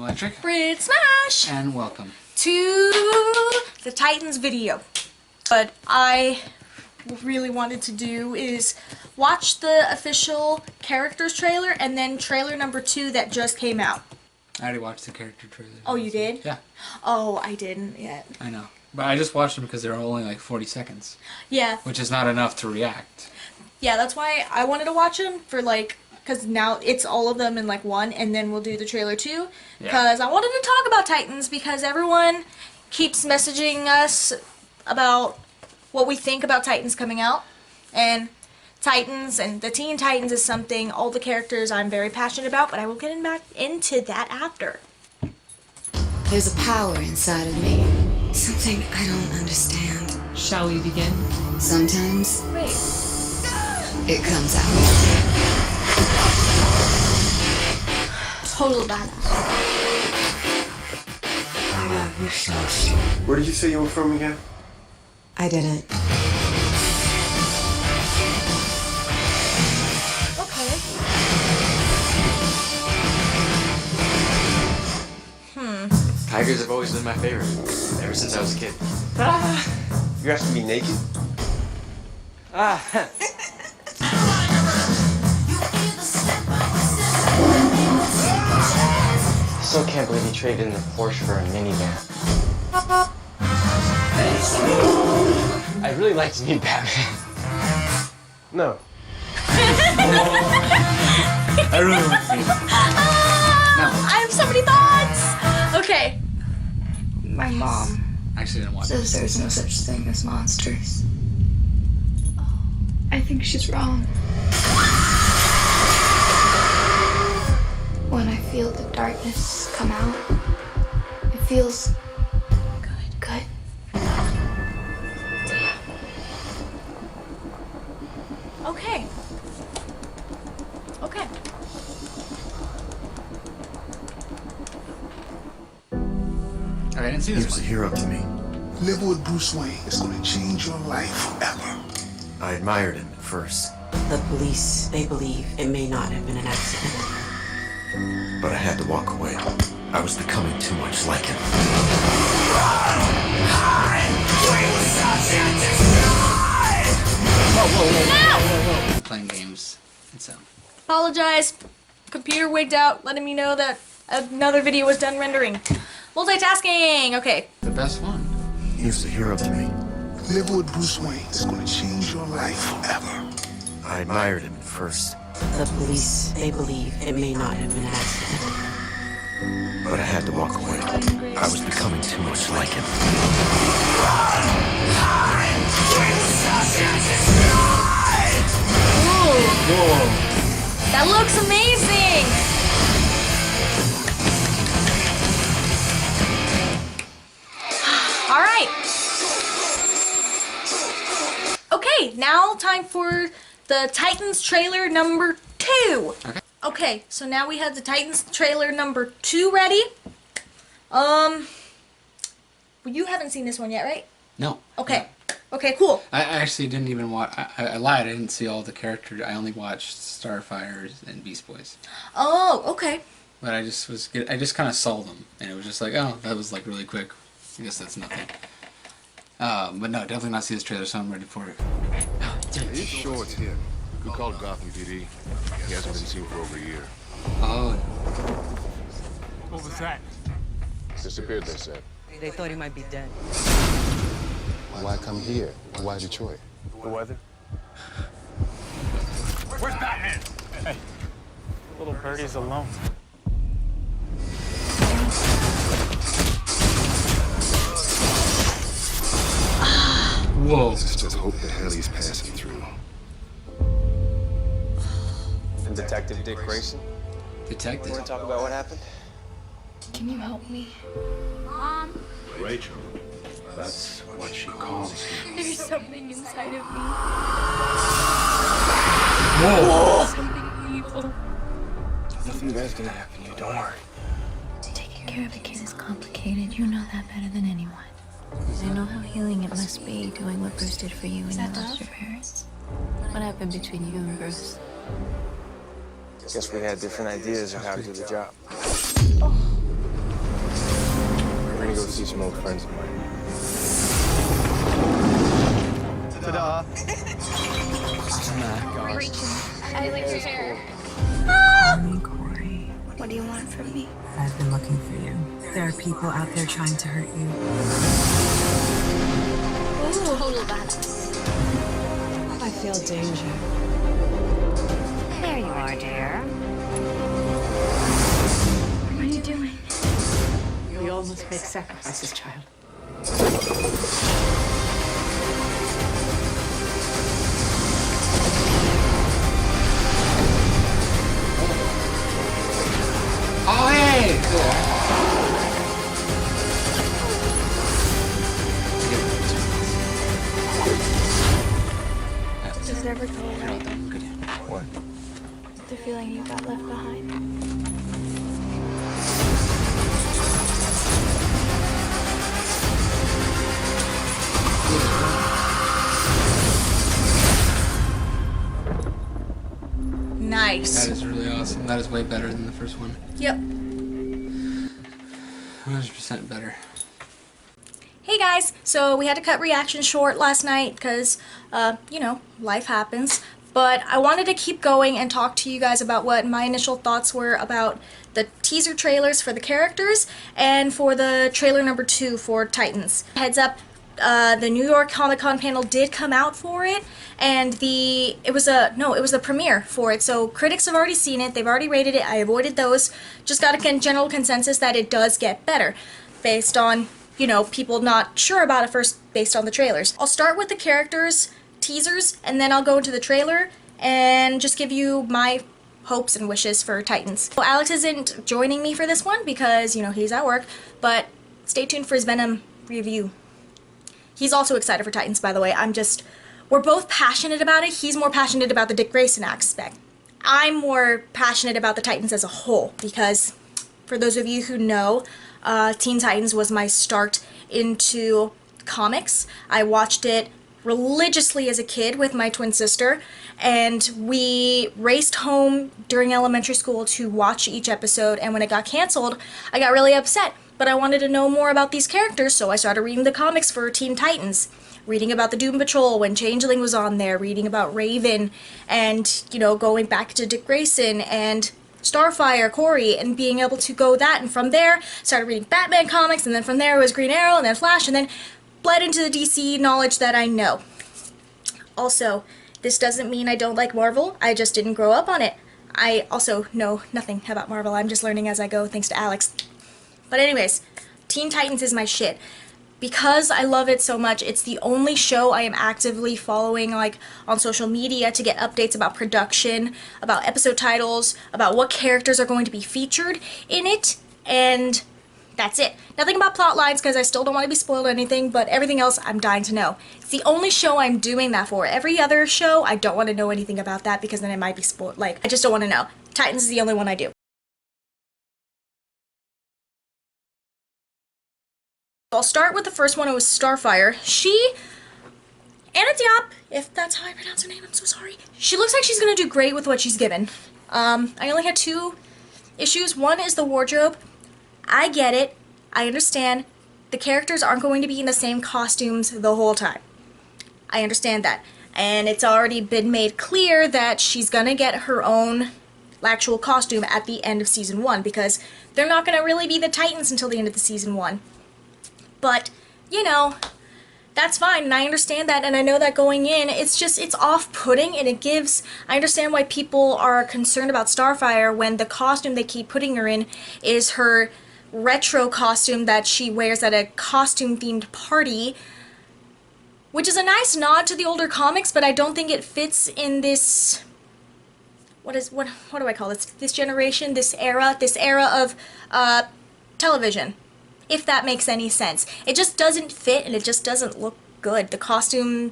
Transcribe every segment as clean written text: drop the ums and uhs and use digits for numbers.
Electric. BritSmash! And welcome to the Titans video. What I really wanted to do is watch the official characters trailer and then trailer number 2 that just came out. I already watched the character trailer. Oh, you did? Yeah. Oh, I didn't yet. I know. But I just watched them because they were only like 40 seconds. Yeah. Which is not enough to react. Yeah, that's why I wanted to watch them for like, because now it's all of them in like one, and then we'll do the trailer 2. Because I wanted to talk about Titans because everyone keeps messaging us about what we think about Titans coming out. And Titans and the Teen Titans is something, all the characters I'm very passionate about, but I will get back into that after. There's a power inside of me. Something I don't understand. Shall we begin? Sometimes Wait. it comes out. Total badass. Where did you say you were from again? I didn't. Okay. Tigers have always been my favorite, ever since I was a kid. You have to be naked? I still can't believe he traded in the Porsche for a minivan. I'd really like to meet Batman. No. I really want to see it. I have so many thoughts! Okay. My mom I actually didn't watch it. Says there's no such thing as monsters. I think she's wrong. When I feel the darkness come out, it feels good. Okay. Okay. I didn't see this He was a one. hero to me. Living with Bruce Wayne is going to change your life forever. I admired him at first, The police, they believe it may not have been an accident. but I had to walk away. I was becoming too much like him. Playing games. It's Apologize. Computer wigged out, letting me know that another video was done rendering. Multitasking! Okay. the best one. He was a hero to me. Living with Bruce Wayne is going to change your life forever. I admired him at first, The police, they believe it may not have been an accident. but I had to walk away. I was becoming too much like him. Whoa. That looks amazing! Alright. Okay, now time for the Titans trailer number 2. Okay, so now we have the Titans trailer number 2 ready. Well, you haven't seen this one yet, right? No. Okay. Okay, cool. I actually didn't even watch. I lied. I didn't see all the characters. I only watched Starfire and Beast Boys. Oh, okay. But I just kind of saw them, and it was just like, oh, that was like really quick. I guess that's nothing. But no, definitely not see this trailer, so I'm ready for it. He's sure it's him. We called Gotham PD. He hasn't been seen for over a year. Oh, What was that? Disappeared, they said. They thought he might be dead. Why come here? Why Detroit? The weather? Where's Batman? Hey, little birdie's alone. whoa! Let's just hope the hell he's passing through. And Detective Dick Grayson? Detective. Want to talk about what happened? Can you help me? Rachel, that's what she calls you. There's something inside of me. Whoa! Something evil. Nothing bad's gonna happen to you, don't worry. Taking care of a kid is complicated. You know that better than anyone. I know how healing it must be doing what Bruce did for you when you lost your parents. What happened between you and Bruce? Guess we had different ideas of how to do the job. some old friends of mine. Ta-da! I like your hair. Corey, What do you want from me? I've been looking for you. There are people out there trying to hurt you. Total balance. I feel danger. There you are, dear. What are you doing? We all must make sacrifices, child. Oh, hey! Cool. Does it ever go away? What? The feeling you got left behind? Nice. That is really awesome. That is way better than the first one. Yep. 100% better. Hey guys, so we had to cut reaction short last night because, you know, life happens. But I wanted to keep going and talk to you guys about what my initial thoughts were about the teaser trailers for the characters and for the trailer number 2 for Titans. Heads up, the New York Comic Con panel did come out for it, and it was the premiere for it. So critics have already seen it, they've already rated it. I avoided those. Just got a general consensus that it does get better based on, you know, people not sure about it first based on the trailers. I'll start with the characters teasers, and then I'll go into the trailer and just give you my hopes and wishes for Titans. So Alex isn't joining me for this one because, you know, he's at work, but stay tuned for his Venom review. He's also excited for Titans, by the way. We're both passionate about it. He's more passionate about the Dick Grayson aspect. I'm more passionate about the Titans as a whole because, for those of you who know, Teen Titans was my start into comics. I watched it religiously as a kid with my twin sister, and we raced home during elementary school to watch each episode, and when it got canceled, I got really upset. But I wanted to know more about these characters, so I started reading the comics for Teen Titans. Reading about the Doom Patrol when Changeling was on there, reading about Raven, and, you know, going back to Dick Grayson and Starfire, Corey, and being able to go that, and from there, started reading Batman comics, and then from there it was Green Arrow, and then Flash, and then bled into the DC knowledge that I know. Also, this doesn't mean I don't like Marvel, I just didn't grow up on it. I also know nothing about Marvel, I'm just learning as I go, thanks to Alex. But anyways, Teen Titans is my shit. Because I love it so much, it's the only show I am actively following, like, on social media to get updates about production, about episode titles, about what characters are going to be featured in it, and that's it. Nothing about plot lines because I still don't want to be spoiled or anything, but everything else I'm dying to know. It's the only show I'm doing that for. Every other show, I don't want to know anything about that because then it might be spoiled. Like, I just don't want to know. Titans is the only one I do. I'll start with the first one. It was Starfire. Anna Diop, if that's how I pronounce her name, I'm so sorry. She looks like she's gonna do great with what she's given. I only had 2 issues. One is the wardrobe. I get it. I understand. The characters aren't going to be in the same costumes the whole time. I understand that. And it's already been made clear that she's gonna get her own actual costume at the end of season 1 because they're not gonna really be the Titans until the end of the season 1. But, you know, that's fine, and I understand that, and I know that going in, it's off-putting, and I understand why people are concerned about Starfire when the costume they keep putting her in is her retro costume that she wears at a costume-themed party, which is a nice nod to the older comics, but I don't think it fits in this, what do I call this? This generation, this era of television. If that makes any sense. It just doesn't fit and it just doesn't look good. The costume,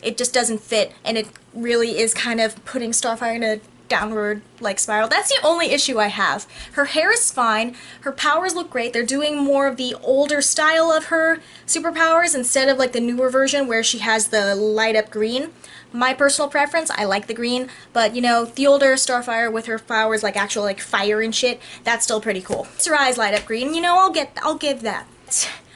it just doesn't fit, and it really is kind of putting Starfire in a downward like spiral. That's the only issue I have. Her hair is fine, her powers look great. They're doing more of the older style of her superpowers instead of like the newer version where she has the light up green. My personal preference, I like the green, but you know, the older Starfire with her powers like actual like fire and shit, that's still pretty cool. Her eyes light up green, you know, I'll give that.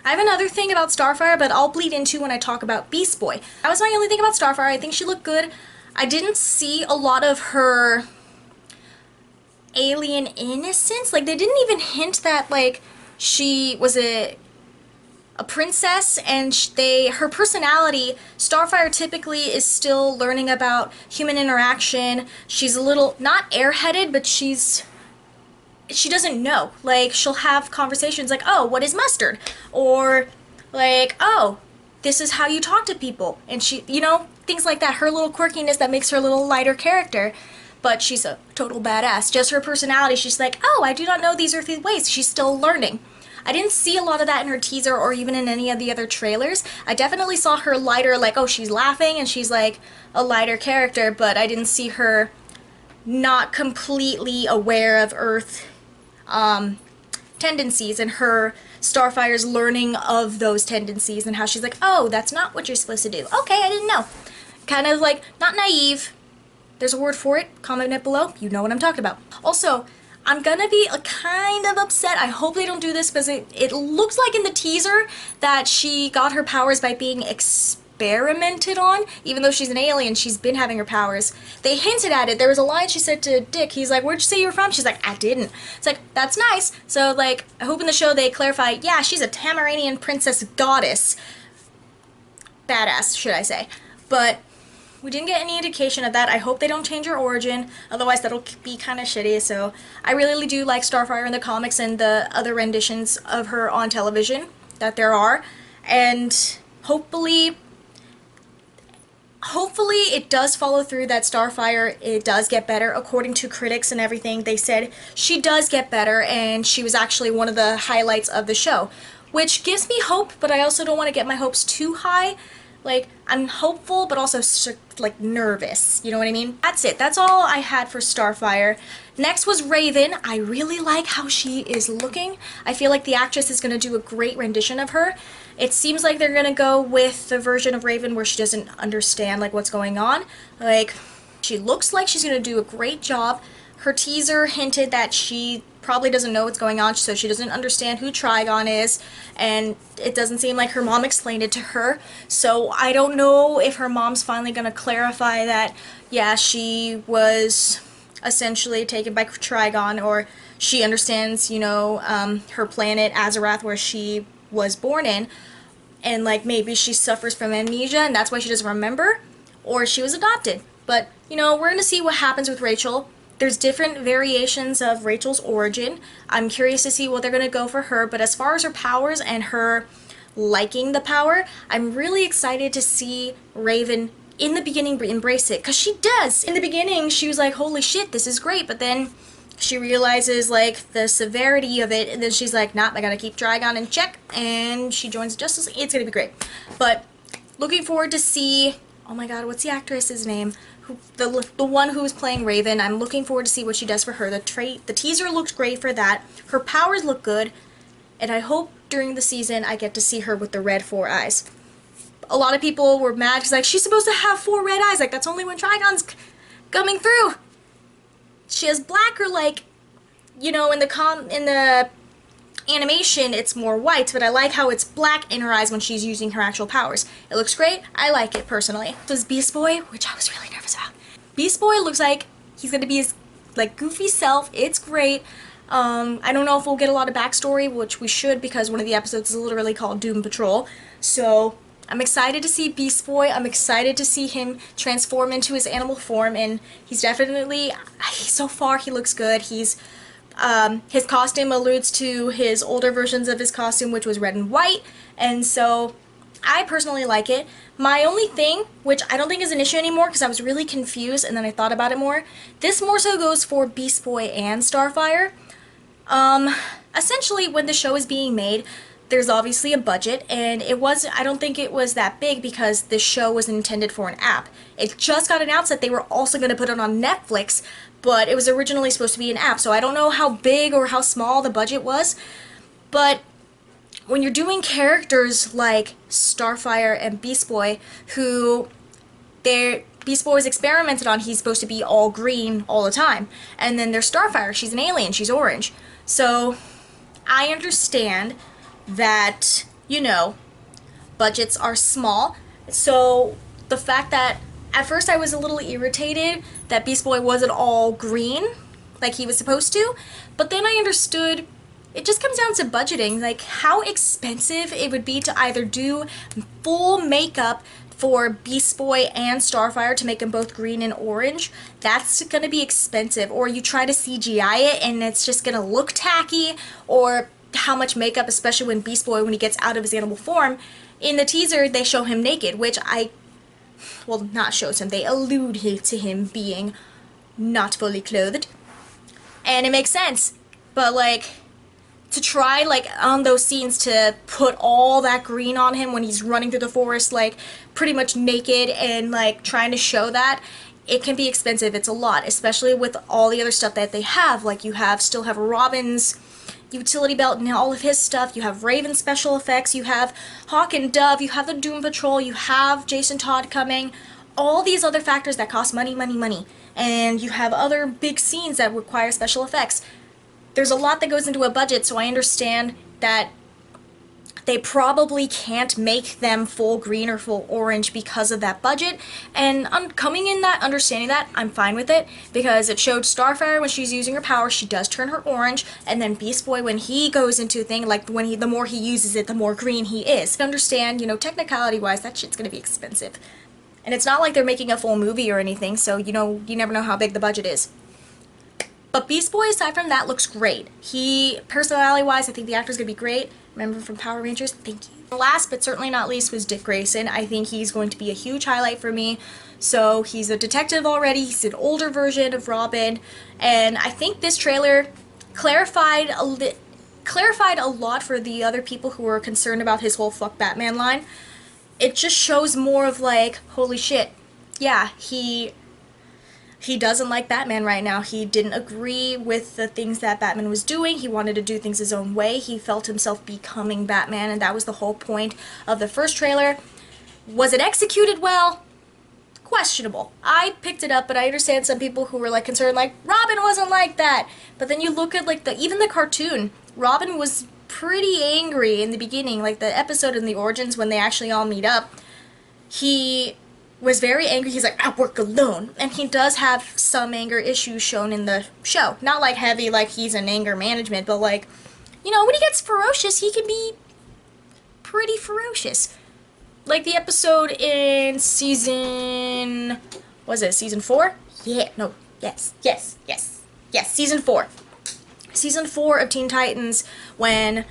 I have another thing about Starfire, but I'll bleed into when I talk about Beast Boy. That was my only thing about Starfire. I think she looked good. I didn't see a lot of her alien innocence. Like, they didn't even hint that, like, she was a princess, and her personality, Starfire typically is still learning about human interaction. She's a little, not airheaded, but she doesn't know. Like, she'll have conversations like, oh, what is mustard? Or, like, oh, this is how you talk to people. And she, you know, things like that. Her little quirkiness that makes her a little lighter character. But she's a total badass. Just her personality, she's like, oh, I do not know these earthly ways. She's still learning. I didn't see a lot of that in her teaser or even in any of the other trailers. I definitely saw her lighter, like, oh, she's laughing and she's, like, a lighter character. But I didn't see her not completely aware of Earth tendencies, and her Starfire's learning of those tendencies and how she's like, oh, that's not what you're supposed to do. Okay, I didn't know. Kind of like, not naive. There's a word for it. Comment it below. You know what I'm talking about. Also, I'm gonna be kind of upset. I hope they don't do this because it looks like in the teaser that she got her powers by being experimented on. Even though she's an alien, she's been having her powers. They hinted at it. There was a line she said to Dick. He's like, where'd you say you were from? She's like, I didn't. It's like, that's nice. So, like, I hope in the show they clarify, yeah, she's a Tamaranian princess goddess. Badass, should I say. But we didn't get any indication of that. I hope they don't change her origin. Otherwise, that'll be kind of shitty. So, I really do like Starfire in the comics and the other renditions of her on television that there are. And hopefully it does follow through that Starfire, it does get better. According to critics and everything, they said she does get better, and she was actually one of the highlights of the show. Which gives me hope, but I also don't want to get my hopes too high. Like, I'm hopeful, but also, like, nervous. You know what I mean? That's it. That's all I had for Starfire. Next was Raven. I really like how she is looking. I feel like the actress is going to do a great rendition of her. It seems like they're going to go with the version of Raven where she doesn't understand, like, what's going on. Like, she looks like she's going to do a great job. Her teaser hinted that she probably doesn't know what's going on, so she doesn't understand who Trigon is, and it doesn't seem like her mom explained it to her. So I don't know if her mom's finally going to clarify that, yeah, she was essentially taken by Trigon, or she understands, you know, her planet, Azarath, where she was born in, and, like, maybe she suffers from amnesia, and that's why she doesn't remember, or she was adopted. But, you know, we're going to see what happens with Rachel. There's different variations of Rachel's origin. I'm curious to see what they're going to go for her, but as far as her powers and her liking the power, I'm really excited to see Raven in the beginning embrace it, because she does. In the beginning, she was like, holy shit, this is great, but then she realizes, like, the severity of it, and then she's like, nah, I gotta keep Trigon in check, and she joins Justice League. It's gonna be great. But looking forward to see, oh my god, what's the actress's name? The one who is playing Raven. I'm looking forward to see what she does for her. The teaser looks great for that. Her powers look good, and I hope during the season I get to see her with the red 4 eyes. A lot of people were mad because, like, she's supposed to have 4 red eyes. Like, that's only when Trigon's coming through. She has black, or, like, you know, in the animation it's more white, but I like how it's black in her eyes when she's using her actual powers. It looks great. I like it personally. This is Beast Boy, which I was really nervous about. Beast Boy looks like he's gonna be his, like, goofy self. It's great. I don't know if we'll get a lot of backstory, which we should, because one of the episodes is literally called Doom Patrol. So I'm excited to see Beast Boy. I'm excited to see him transform into his animal form, and he's definitely, so far he looks good. He's his costume alludes to his older versions of his costume, which was red and white, and so I personally like it. My only thing, which I don't think is an issue anymore because I was really confused and then I thought about it more, this more so goes for Beast Boy and Starfire. Essentially, when the show is being made, there's obviously a budget, and I don't think it was that big because the show was intended for an app. It just got announced that they were also going to put it on Netflix, but it was originally supposed to be an app, so I don't know how big or how small the budget was, but when you're doing characters like Starfire and Beast Boy, who Beast Boy is experimented on, he's supposed to be all green all the time, and then there's Starfire, she's an alien, she's orange, so I understand that you know, budgets are small. So the fact that at first I was a little irritated that Beast Boy wasn't all green like he was supposed to, but then I understood it just comes down to budgeting, like how expensive it would be to either do full makeup for Beast Boy and Starfire to make them both green and orange. That's gonna be expensive, or you try to CGI it and it's just gonna look tacky, or how much makeup, especially when Beast Boy, when he gets out of his animal form. In the teaser, they show him naked, which well, not shows him, they allude to him being not fully clothed. And it makes sense, but like, to try, like, on those scenes to put all that green on him when he's running through the forest, like, pretty much naked and, like, trying to show that, it can be expensive. It's a lot, especially with all the other stuff that they have. Like, you still have Robin's utility belt and all of his stuff. You have Raven's special effects. You have Hawk and Dove. You have the Doom Patrol. You have Jason Todd coming. All these other factors that cost money, money, money. And you have other big scenes that require special effects. There's a lot that goes into a budget, so I understand that they probably can't make them full green or full orange because of that budget. And coming in that, understanding that, I'm fine with it, because it showed Starfire when she's using her power, she does turn her orange, and then Beast Boy, when he goes into a thing, like the more he uses it, the more green he is. I understand, you know, technicality-wise, that shit's gonna be expensive. And it's not like they're making a full movie or anything, so, you know, you never know how big the budget is. But Beast Boy, aside from that, looks great. He, personality-wise, I think the actor's gonna be great. Remember from Power Rangers? Thank you. Last, but certainly not least, was Dick Grayson. I think he's going to be a huge highlight for me. So, he's a detective already. He's an older version of Robin. And I think this trailer clarified a lot for the other people who were concerned about his whole fuck Batman line. It just shows more of like, holy shit, yeah, he doesn't like Batman right now. He didn't agree with the things that Batman was doing. He wanted to do things his own way. He felt himself becoming Batman, and that was the whole point of the first trailer. Was it executed well? Questionable. I picked it up, but I understand some people who were like concerned, like, Robin wasn't like that. But then you look at like even the cartoon, Robin was pretty angry in the beginning, like the episode in the Origins when they actually all meet up. He was very angry. He's like, I work alone. And he does have some anger issues shown in the show. Not like heavy, like he's in anger management, but like, you know, when he gets ferocious, he can be pretty ferocious. Like the episode in season 4? Yeah, no, yes, season 4. Season 4 of Teen Titans, when,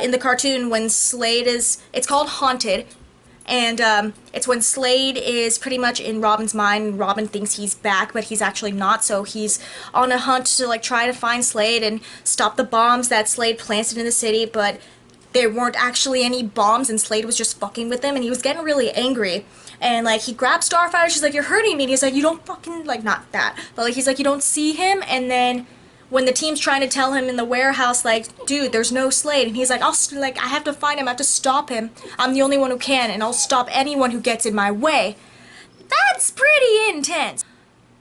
in the cartoon, when Slade it's called Haunted, and it's when Slade is pretty much in Robin's mind, and Robin thinks he's back, but he's actually not, so he's on a hunt to like try to find Slade and stop the bombs that Slade planted in the city, but there weren't actually any bombs, and Slade was just fucking with them, and he was getting really angry. And like he grabs Starfire, she's like, you're hurting me, and he's like, you don't fucking, like, not that, but like he's like, you don't see him, and then when the team's trying to tell him in the warehouse, like, dude, there's no Slade, and he's like, I have to find him, I have to stop him. I'm the only one who can, and I'll stop anyone who gets in my way. That's pretty intense.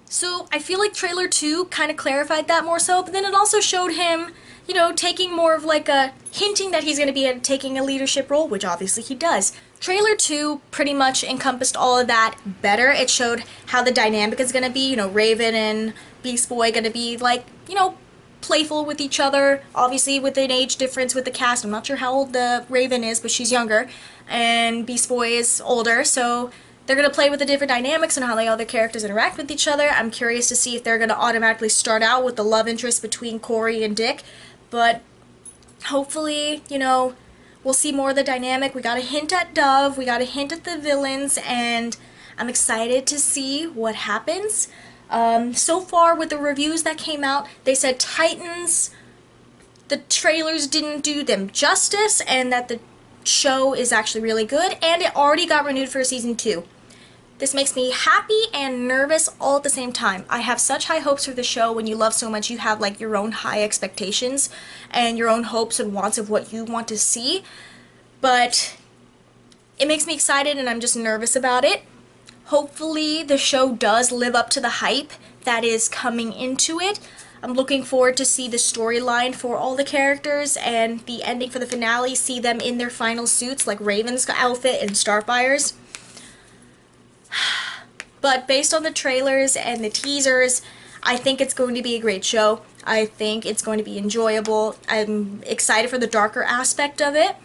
So I feel like trailer 2 kind of clarified that more so, but then it also showed him, you know, taking more of like a, hinting that he's going to be taking a leadership role, which obviously he does. Trailer 2 pretty much encompassed all of that better. It showed how the dynamic is going to be, you know, Raven and Beast Boy going to be like, you know, playful with each other, obviously with an age difference with the cast. I'm not sure how old the Raven is, but she's younger, and Beast Boy is older, so they're going to play with the different dynamics and how the other characters interact with each other. I'm curious to see if they're going to automatically start out with the love interest between Corey and Dick, but hopefully, you know, we'll see more of the dynamic. We got a hint at Dove, we got a hint at the villains, and I'm excited to see what happens. So far with the reviews that came out, they said Titans, the trailers didn't do them justice, and that the show is actually really good, and it already got renewed for season 2. This makes me happy and nervous all at the same time. I have such high hopes for the show. When you love so much, you have like your own high expectations and your own hopes and wants of what you want to see, but it makes me excited and I'm just nervous about it. Hopefully the show does live up to the hype that is coming into it. I'm looking forward to see the storyline for all the characters and the ending for the finale, see them in their final suits like Raven's outfit and Starfire's. But based on the trailers and the teasers, I think it's going to be a great show. I think it's going to be enjoyable. I'm excited for the darker aspect of it.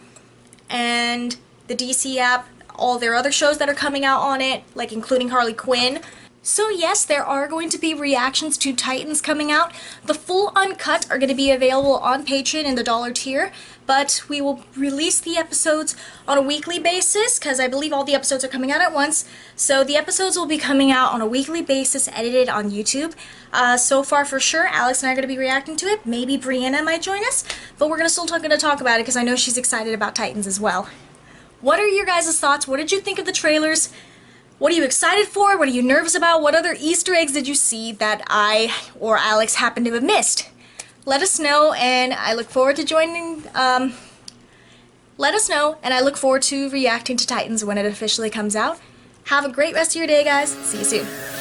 And the DC app, all their other shows that are coming out on it, like including Harley Quinn. So yes, there are going to be reactions to Titans coming out. The full uncut are going to be available on Patreon in the $1 tier, but we will release the episodes on a weekly basis because I believe all the episodes are coming out at once. So the episodes will be coming out on a weekly basis, edited on YouTube. So far for sure, Alex and I are going to be reacting to it. Maybe Brianna might join us, but we're still going to talk about it because I know she's excited about Titans as well. What are your guys' thoughts? What did you think of the trailers? What are you excited for? What are you nervous about? What other Easter eggs did you see that I or Alex happened to have missed? Let us know, and I look forward to joining. Let us know, and I look forward to reacting to Titans when it officially comes out. Have a great rest of your day, guys. See you soon.